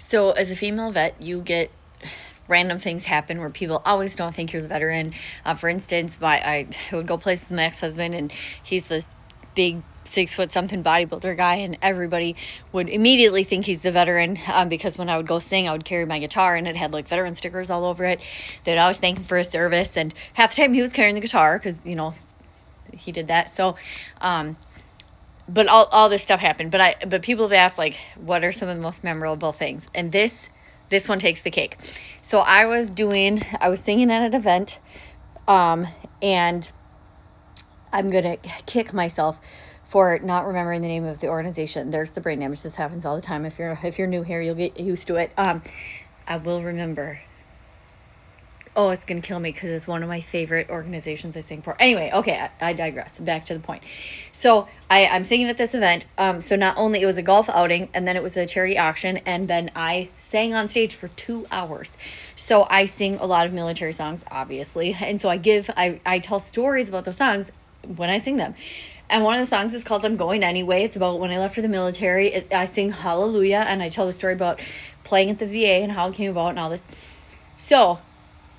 So as a female vet, you get random things happen where people always don't think you're the veteran. For instance, I would go places with my ex-husband, and he's this big 6 foot something bodybuilder guy, and everybody would immediately think he's the veteran because when I would go sing, I would carry my guitar and it had like veteran stickers all over it. They'd always thank him for his service, and half the time he was carrying the guitar because he did that. So but all this stuff happened. But people have asked, like, what are some of the most memorable things, and this one takes the cake. So I was singing at an event, and I'm gonna kick myself for not remembering the name of the organization. There's the brain damage. This happens all the time. If you're new here, you'll get used to it. I will remember. Oh, it's going to kill me because it's one of my favorite organizations I sing for. Anyway, okay, I digress. Back to the point. So I'm singing at this event. So not only it was a golf outing, and then it was a charity auction, and then I sang on stage for 2 hours. So I sing a lot of military songs, obviously. And so I tell stories about those songs when I sing them. And one of the songs is called I'm Going Anyway. It's about when I left for the military. I sing Hallelujah, and I tell the story about playing at the VA and how it came about and all this. So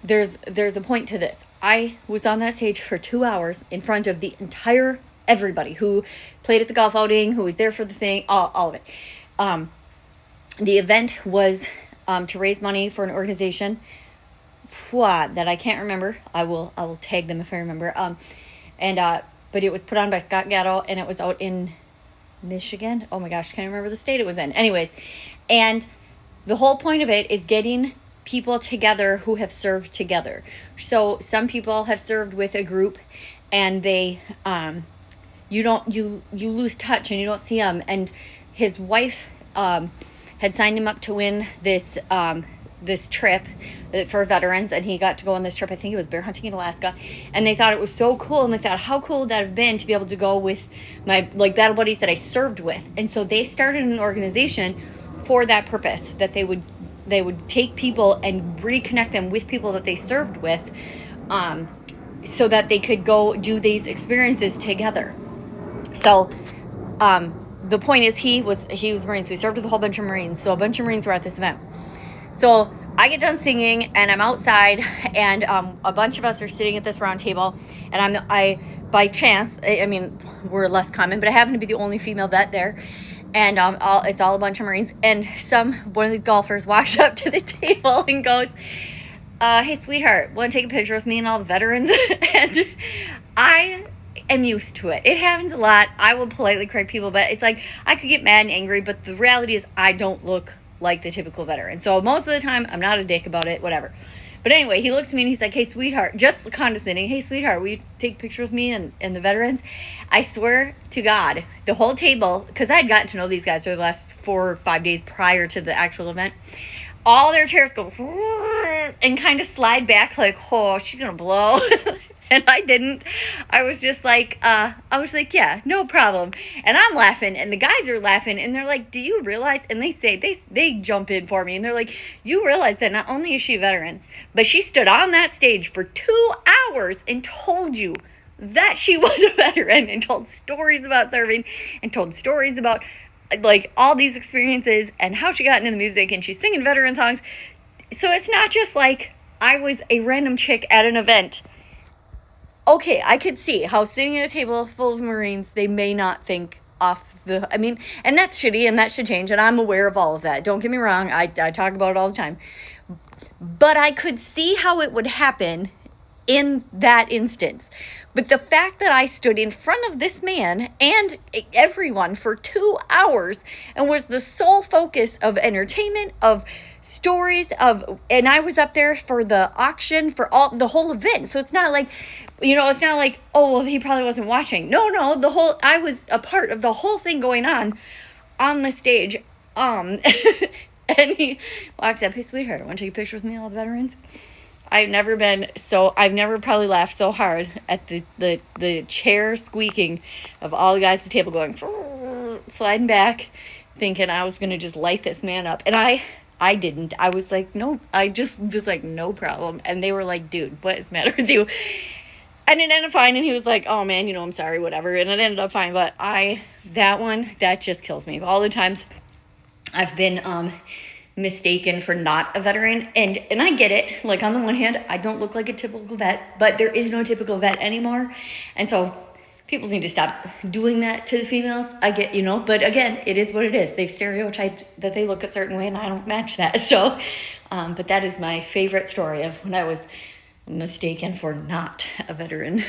there's a point to this. I was on that stage for 2 hours in front of the entire everybody who played at the golf outing, who was there for the thing, all of it. The event was to raise money for an organization that I can't remember. I will tag them if I remember. But it was put on by Scott Gatto, and it was out in Michigan. Oh my gosh, can't remember the state it was in. Anyways, and the whole point of it is getting people together who have served together. So some people have served with a group, and they you lose touch and you don't see them. And his wife had signed him up to win this trip for veterans, and he got to go on this trip. I think it was bear hunting in Alaska, and they thought it was so cool, and they thought, how cool would that have been to be able to go with my battle buddies that I served with. And so they started an organization for that purpose, that they would take people and reconnect them with people that they served with, so that they could go do these experiences together. So the point is, he was a Marine, so he served with a whole bunch of Marines. So a bunch of Marines were at this event. So I get done singing, and I'm outside, and a bunch of us are sitting at this round table, and I by chance, I mean, we're less common, but I happen to be the only female vet there, and it's all a bunch of Marines, and one of these golfers walks up to the table and goes, hey, sweetheart, want to take a picture with me and all the veterans? And I am used to it. It happens a lot. I will politely correct people, but it's like, I could get mad and angry, but the reality is I don't look like the typical veteran. So most of the time, I'm not a dick about it, whatever. But anyway, he looks at me and he's like, hey, sweetheart, just condescending, hey, sweetheart, will you take a picture with me and the veterans? I swear to God, the whole table, because I had gotten to know these guys for the last 4 or 5 days prior to the actual event, all their chairs go and kind of slide back like, oh, she's going to blow. And I didn't. I was just like, yeah, no problem. And I'm laughing, and the guys are laughing, and they're like, do you realize? And they jump in for me, and they're like, you realize that not only is she a veteran, but she stood on that stage for 2 hours and told you that she was a veteran, and told stories about serving, and told stories about like all these experiences and how she got into the music, and she's singing veteran songs. So it's not just like I was a random chick at an event. Okay, I could see how sitting at a table full of Marines, they may not think and that's shitty, and that should change, and I'm aware of all of that. Don't get me wrong, I talk about it all the time. But I could see how it would happen in that instance. But the fact that I stood in front of this man and everyone for 2 hours and was the sole focus of entertainment, of stories, and I was up there for the auction, for the whole event. So it's not like, it's not like, oh, well, he probably wasn't watching. No, I was a part of the whole thing going on the stage. And he walks up, hey, sweetheart, want to take a picture with me and all the veterans? I've never probably laughed so hard at the chair squeaking of all the guys at the table going, sliding back, thinking I was going to just light this man up. And I didn't. I was like, no, I just was like, no problem. And they were like, dude, what is the matter with you? And it ended up fine, and he was like, oh man, I'm sorry, whatever. And it ended up fine, but that just kills me. All the times I've been mistaken for not a veteran. And I get it. Like, on the one hand, I don't look like a typical vet, but there is no typical vet anymore. And so people need to stop doing that to the females. I get, but again, it is what it is. They've stereotyped that they look a certain way, and I don't match that. So, but that is my favorite story of when I was mistaken for not a veteran.